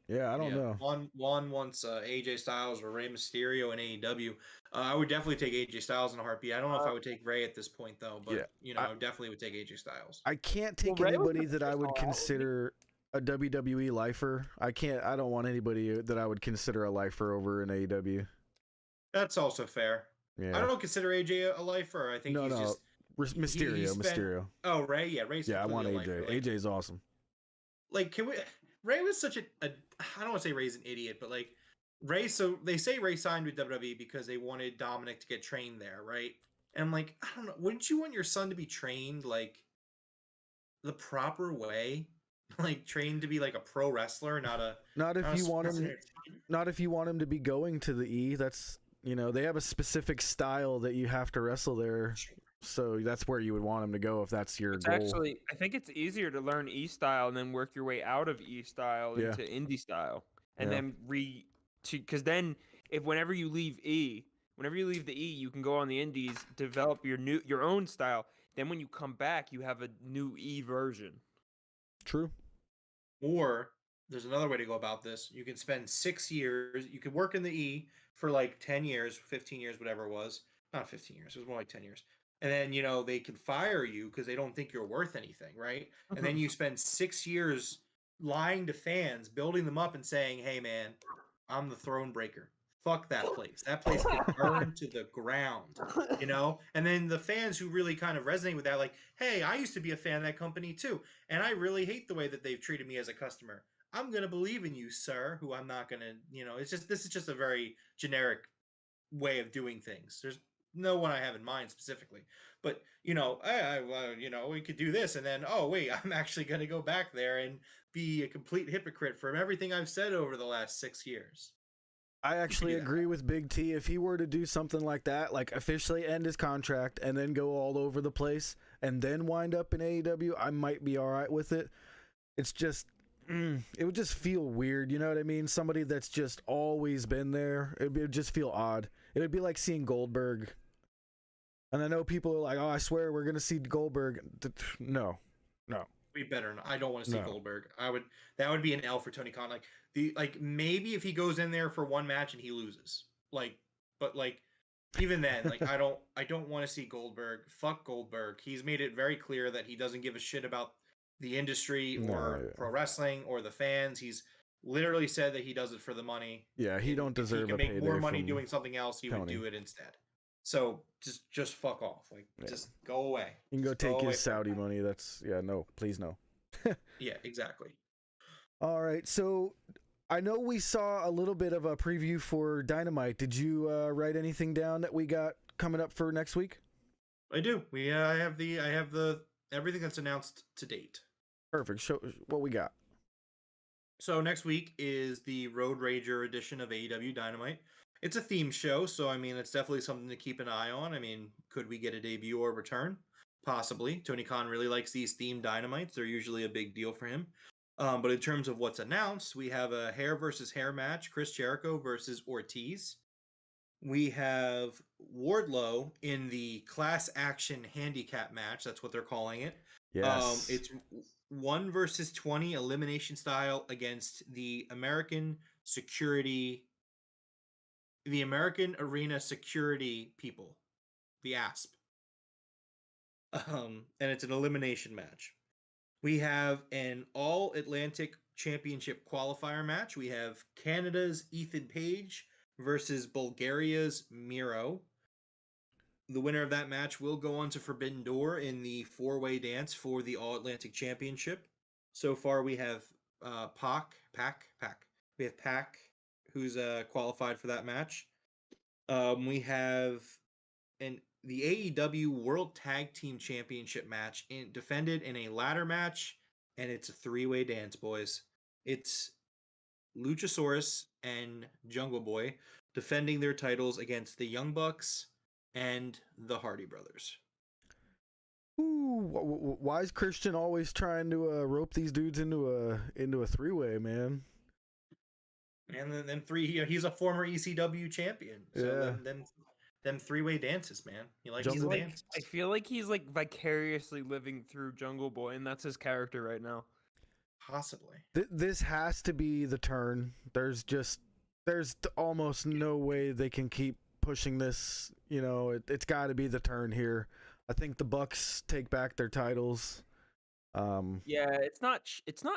yeah, I don't know. Juan wants AJ Styles or Rey Mysterio in AEW. I would definitely take AJ Styles in a heartbeat. I don't know if I would take Ray at this point though, but I definitely would take AJ Styles. I can't take anybody that I would consider a WWE lifer. I don't want anybody that I would consider a lifer over in AEW. That's also fair. Yeah. I don't consider AJ a lifer. I think he's just Mysterio. Oh, Ray, yeah, Ray's. Yeah, I want AJ. Lifer. AJ's awesome. Like, can we? Ray was such I don't want to say Ray's an idiot, but like, Ray. So they say Ray signed with WWE because they wanted Dominic to get trained there, right? And I'm like, I don't know. Wouldn't you want your son to be trained like the proper way? Like, trained to be like a pro wrestler, not if you want him to be going to the E. That's they have a specific style that you have to wrestle there. So that's where you would want him to go if that's your goal. Actually, I think it's easier to learn E style and then work your way out of E style into indie style, and then because then whenever you leave the E, you can go on the indies, develop your own style. Then when you come back, you have a new E version. True. Or there's another way to go about this. You can spend 6 years. You could work in the E for like 10 years, 15 years, whatever it was. not 15 years. It was more like 10 years. And then, you know, they can fire you because they don't think you're worth anything, right? And then you spend 6 years lying to fans, building them up and saying, hey, man, I'm the throne breaker. Fuck that place. That place can burn to the ground, you know? And then the fans who really kind of resonate with that, like, hey, I used to be a fan of that company too. And I really hate the way that they've treated me as a customer. I'm going to believe in you, sir, who I'm not going to, you know, this is just a very generic way of doing things. There's no one I have in mind specifically, but you know, you know, we could do this, and then oh wait, I'm actually going to go back there and be a complete hypocrite from everything I've said over the last 6 years. I actually agree with Big T. If he were to do something like that, like officially end his contract and then go all over the place and then wind up in AEW, I might be all right with it. It's just, it would just feel weird. You know what I mean? Somebody that's just always been there, it would just feel odd. It would be like seeing Goldberg. And I know people are like, oh, I swear we're going to see Goldberg. No. Be better. I don't want to see Goldberg. That would be an L for Tony Khan. Like maybe if he goes in there for one match and he loses, but even then, like I don't want to see Goldberg. Fuck Goldberg. He's made it very clear that he doesn't give a shit about the industry or pro wrestling or the fans. He's literally said that he does it for the money. Yeah, he don't deserve. He can make more money doing something else. He would do it instead. So just fuck off. Like just go away. You can go take his Saudi money. That's no, please no. Yeah, exactly. All right, so I know we saw a little bit of a preview for Dynamite. Did you write anything down that we got coming up for next week? I do. I have the everything that's announced to date. Perfect. Show what we got. So next week is the Road Rager edition of AEW Dynamite. It's a theme show, so I mean, it's definitely something to keep an eye on. I mean, could we get a debut or return? Possibly. Tony Khan really likes these themed Dynamites. They're usually a big deal for him. But in terms of what's announced, we have a hair versus hair match, Chris Jericho versus Ortiz. We have Wardlow in the class action handicap match. That's what they're calling it. Yes. It's 1 versus 20 elimination style against the American Arena Security people, the ASP. And it's an elimination match. We have an All-Atlantic Championship qualifier match. We have Canada's Ethan Page versus Bulgaria's Miro. The winner of that match will go on to Forbidden Door in the four-way dance for the All-Atlantic Championship. So far, we have Pac. We have Pac, who's qualified for that match. We have the AEW World Tag Team Championship match defended in a ladder match, and it's a three-way dance, boys. It's Luchasaurus and Jungle Boy defending their titles against the Young Bucks and the Hardy Brothers. Ooh, why is Christian always trying to rope these dudes into a three-way, man? And then he's a former ECW champion. So them three-way dances, man. He likes to dance. I feel like he's like vicariously living through Jungle Boy, and that's his character right now. Possibly. This has to be the turn. There's almost no way they can keep pushing this. You know, it's got to be the turn here. I think the Bucks take back their titles. Yeah, it's not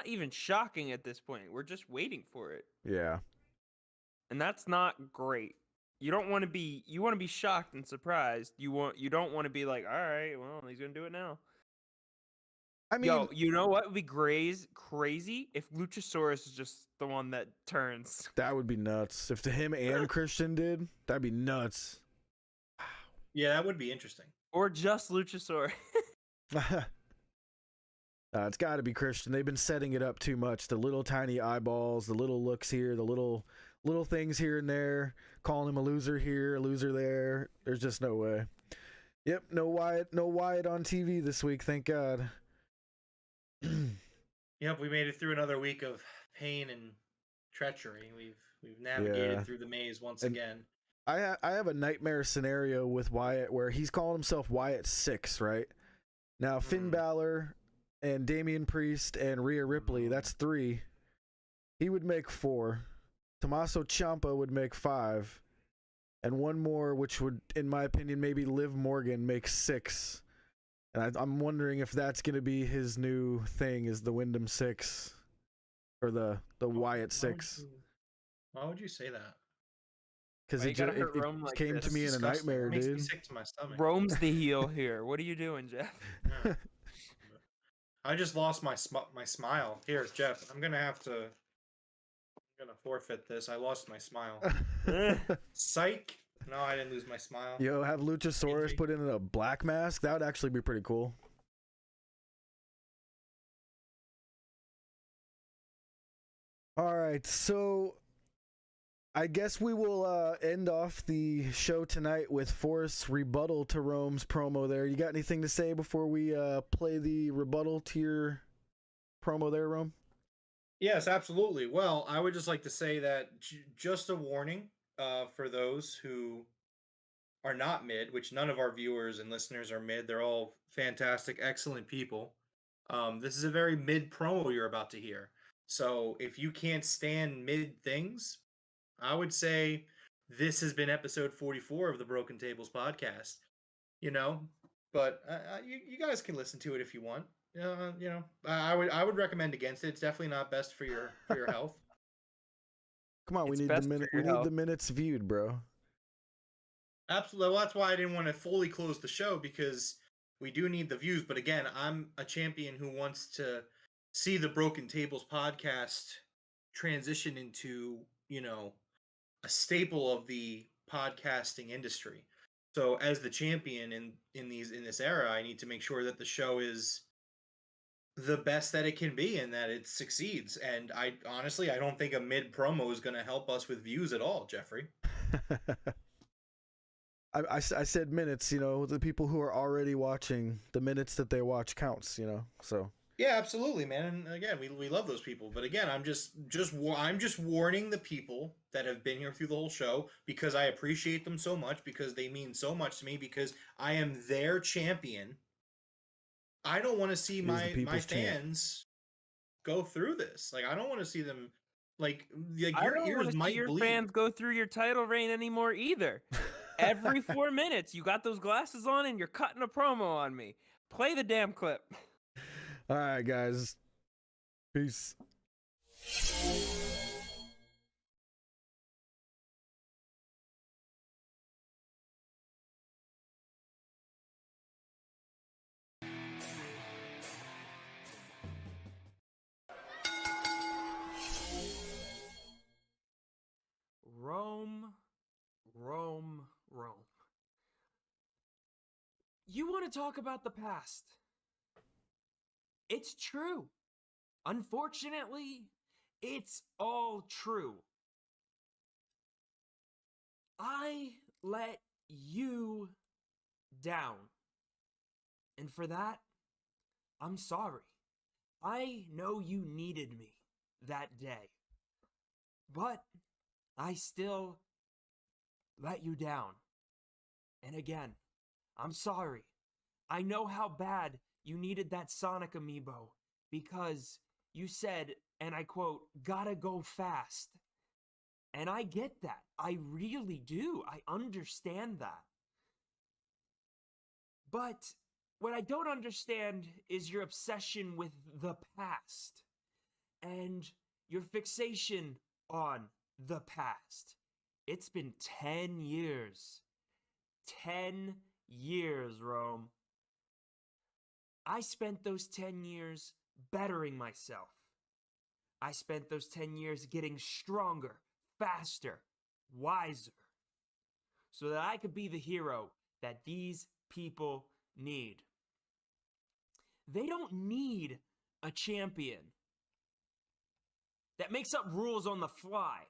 even shocking at this point. We're just waiting for it. Yeah. And that's not great. You want to be shocked and surprised. You don't want to be like, all right, well, he's going to do it now. I mean, you know what would be crazy if Luchasaurus is just the one that turns. That would be nuts. If him and Christian did, that'd be nuts. Yeah, that would be interesting. Or just Luchasaurus. It's got to be Christian. They've been setting it up too much. The little tiny eyeballs, the little looks here, the little things here and there, calling him a loser here, a loser there. There's just no way. Yep, no Wyatt on TV this week, thank God. Yep, we made it through another week of pain and treachery. We've navigated through the maze once again. I have a nightmare scenario with Wyatt where he's calling himself Wyatt 6, right? Now Finn Balor and Damian Priest and Rhea Ripley, that's 3. He would make 4. Tommaso Ciampa would make 5. and one more, which would, in my opinion, maybe Liv Morgan makes 6. And I'm wondering if that's going to be his new thing, is the Wyndham 6 or the Wyatt 6. Why would you say that? Because Why it, you gotta hurt Rome it like came this? to me in a Disgusting. nightmare, It makes me dude. sick to my stomach. Rome's the heel here. What are you doing, Jeff? Yeah. I just lost my smile. Here, Jeff. I'm gonna forfeit this. I lost my smile. Psych. No, I didn't lose my smile. Yo, have Luchasaurus put in a black mask? That would actually be pretty cool. All right, so I guess we will end off the show tonight with Forrest's rebuttal to Rome's promo there. You got anything to say before we play the rebuttal to your promo there, Rome? Yes, absolutely. Well, I would just like to say that just a warning for those who are not mid, which none of our viewers and listeners are mid. They're all fantastic, excellent people. This is a very mid promo you're about to hear. So if you can't stand mid things, I would say this has been episode 44 of the Broken Tables podcast. You know, but you guys can listen to it if you want. You know, I would recommend against it. It's definitely not best for your health. Come on, we It's need best the minute. for We your need health. the minutes viewed, bro. Absolutely. Well, that's why I didn't want to fully close the show, because we do need the views. But again, I'm a champion who wants to see the Broken Tables podcast transition into, you know, a staple of the podcasting industry. So as the champion in this era, I need to make sure that the show is the best that it can be and that it succeeds. And I honestly, I don't think a mid promo is going to help us with views at all, Jeffrey. I said minutes, you know, the people who are already watching, the minutes that they watch counts, you know, so. Yeah, absolutely, man. And again, we love those people. But again, I'm just warning the people that have been here through the whole show, because I appreciate them so much, because they mean so much to me, because I am their champion. I don't want to see my fans go through this. Like, I don't want to see them like I your don't want ears to see might your bleed. fans go through your title reign anymore either. Every 4 minutes, you got those glasses on and you're cutting a promo on me. Play the damn clip. All right, guys. Peace. Rome. You want to talk about the past? It's true. Unfortunately, it's all true. I let you down. And for that, I'm sorry. I know you needed me that day. But I still let you down. And again, I'm sorry. I know how bad you needed that Sonic amiibo, because you said, and I quote, "gotta go fast." And I get that. I really do. I understand that. But what I don't understand is your obsession with the past and your fixation on the past. It's been 10 years. 10 years, Rome. I spent those 10 years bettering myself. I spent those 10 years getting stronger, faster, wiser, so that I could be the hero that these people need. They don't need a champion that makes up rules on the fly.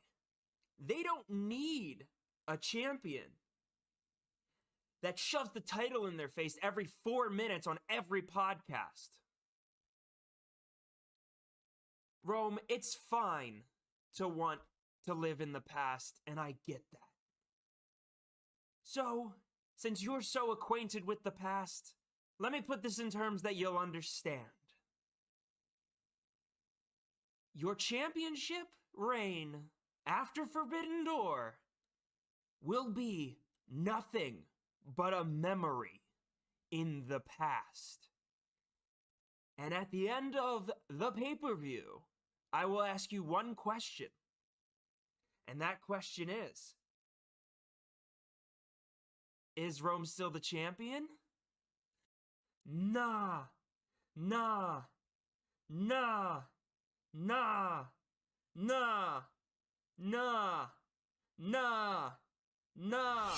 They don't need a champion that shoves the title in their face every 4 minutes on every podcast. Rome, it's fine to want to live in the past, and I get that. So, since you're so acquainted with the past, let me put this in terms that you'll understand. Your championship reign after Forbidden Door will be nothing but a memory in the past. And at the end of the pay-per-view, I will ask you one question. And that question is Rome still the champion? Nah, nah, nah, nah, nah, nah, nah, nah.